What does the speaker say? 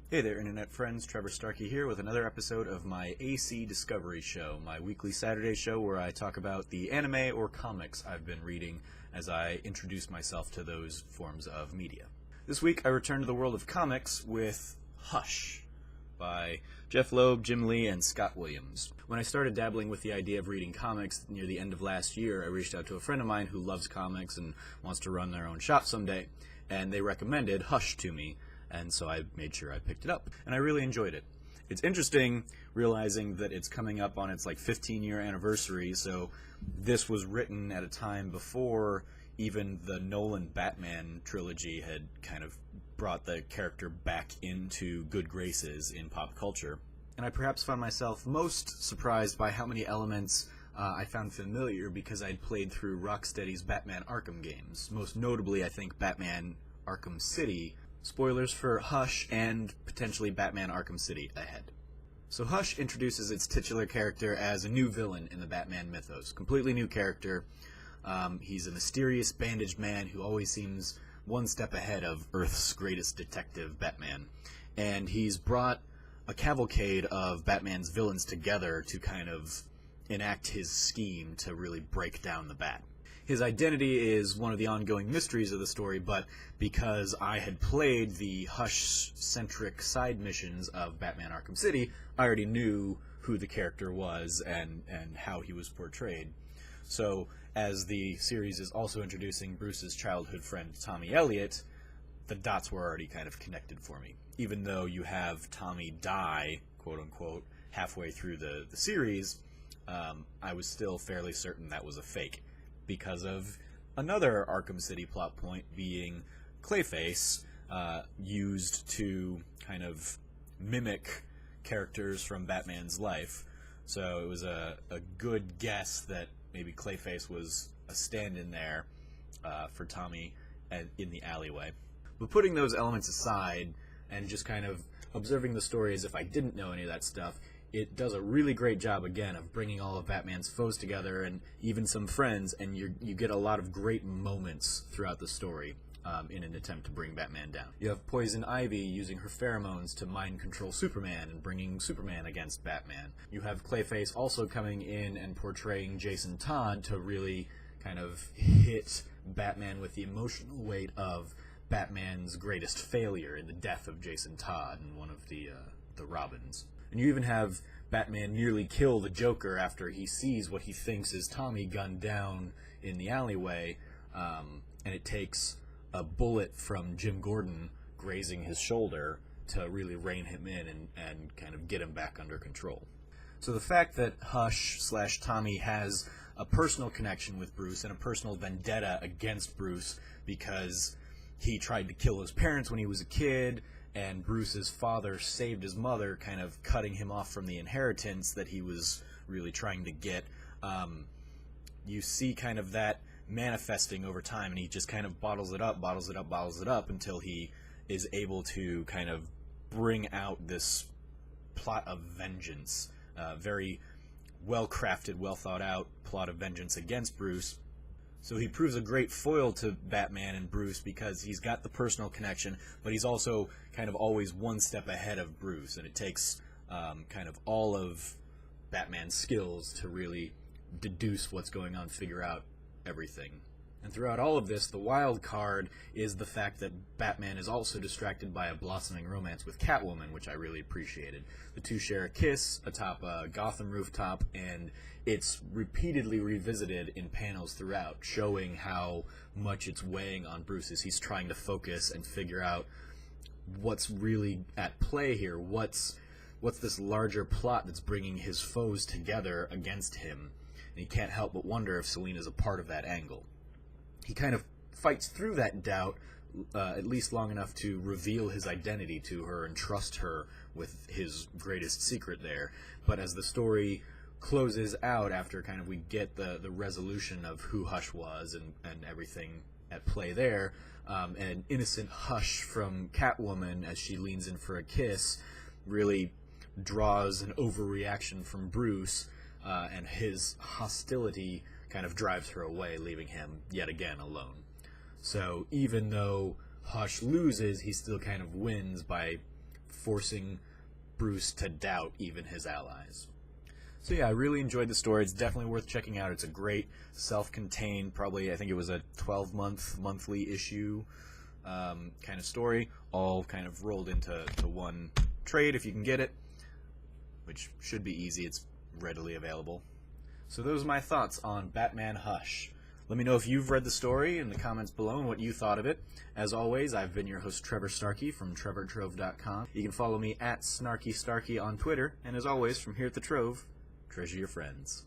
Hey there, Internet friends. Trevor Starkey here with another episode of my AC Discovery Show, my weekly Saturday show where I talk about the anime or comics I've been reading as I introduce myself to those forms of media. This week I return to the world of comics with Hush by Jeff Loeb, Jim Lee, and Scott Williams. When I started dabbling with the idea of reading comics near the end of last year, I reached out to a friend of mine who loves comics and wants to run their own shop someday, and they recommended Hush to me. And so I made sure I picked it up, and I really enjoyed it. It's interesting realizing that it's coming up on its 15-year anniversary, so this was written at a time before even the Nolan Batman trilogy had kind of brought the character back into good graces in pop culture. And I perhaps found myself most surprised by how many elements I found familiar because I'd played through Rocksteady's Batman Arkham games. Most notably, I think, Batman Arkham City. Spoilers for Hush and potentially Batman Arkham City ahead. So Hush introduces its titular character as a new villain in the Batman mythos. Completely new character. He's a mysterious bandaged man who always seems one step ahead of Earth's greatest detective, Batman. And he's brought a cavalcade of Batman's villains together to kind of enact his scheme to really break down the Bat. His identity is one of the ongoing mysteries of the story, but because I had played the Hush-centric side missions of Batman Arkham City, I already knew who the character was and how he was portrayed. So, as the series is also introducing Bruce's childhood friend Tommy Elliott, the dots were already kind of connected for me. Even though you have Tommy die, quote-unquote, halfway through the series, I was still fairly certain that was a fake, because of another Arkham City plot point being Clayface, used to kind of mimic characters from Batman's life. So it was a good guess that maybe Clayface was a stand-in there for Tommy in the alleyway. But putting those elements aside and just kind of observing the story as if I didn't know any of that stuff, it does a really great job, again, of bringing all of Batman's foes together and even some friends, and you get a lot of great moments throughout the story in an attempt to bring Batman down. You have Poison Ivy using her pheromones to mind control Superman and bringing Superman against Batman. You have Clayface also coming in and portraying Jason Todd to really kind of hit Batman with the emotional weight of Batman's greatest failure in the death of Jason Todd and one of the Robins. And you even have Batman nearly kill the Joker after he sees what he thinks is Tommy gunned down in the alleyway, and it takes a bullet from Jim Gordon grazing his shoulder to really rein him in and kind of get him back under control. So the fact that Hush/Tommy has a personal connection with Bruce and a personal vendetta against Bruce because he tried to kill his parents when he was a kid, and Bruce's father saved his mother, kind of cutting him off from the inheritance that he was really trying to get. You see kind of that manifesting over time, and he just kind of bottles it up until he is able to kind of bring out this plot of vengeance. Very well-crafted, well-thought-out plot of vengeance against Bruce. So he proves a great foil to Batman and Bruce because he's got the personal connection, but he's also kind of always one step ahead of Bruce, and it takes kind of all of Batman's skills to really deduce what's going on, figure out everything. And throughout all of this, the wild card is the fact that Batman is also distracted by a blossoming romance with Catwoman, which I really appreciated. The two share a kiss atop a Gotham rooftop, and it's repeatedly revisited in panels throughout, showing how much it's weighing on Bruce as he's trying to focus and figure out what's really at play here, what's this larger plot that's bringing his foes together against him. And he can't help but wonder if Selina's a part of that angle. He kind of fights through that doubt, at least long enough to reveal his identity to her and trust her with his greatest secret there. But as the story closes out, after kind of we get the resolution of who Hush was and everything at play there, an innocent Hush from Catwoman as she leans in for a kiss really draws an overreaction from Bruce, and his hostility kind of drives her away, leaving him yet again alone. So even though Hush loses, he still kind of wins by forcing Bruce to doubt even his allies. So yeah, I really enjoyed the story. It's definitely worth checking out. It's a great self-contained, probably I think it was a 12-month monthly issue kind of story, all kind of rolled into one trade if you can get it, which should be easy. It's readily available. So those are my thoughts on Batman Hush. Let me know if you've read the story in the comments below and what you thought of it. As always, I've been your host, Trevor Starkey from TrevorTrove.com. You can follow me at SnarkyStarkey on Twitter. And as always, from here at the Trove, treasure your friends.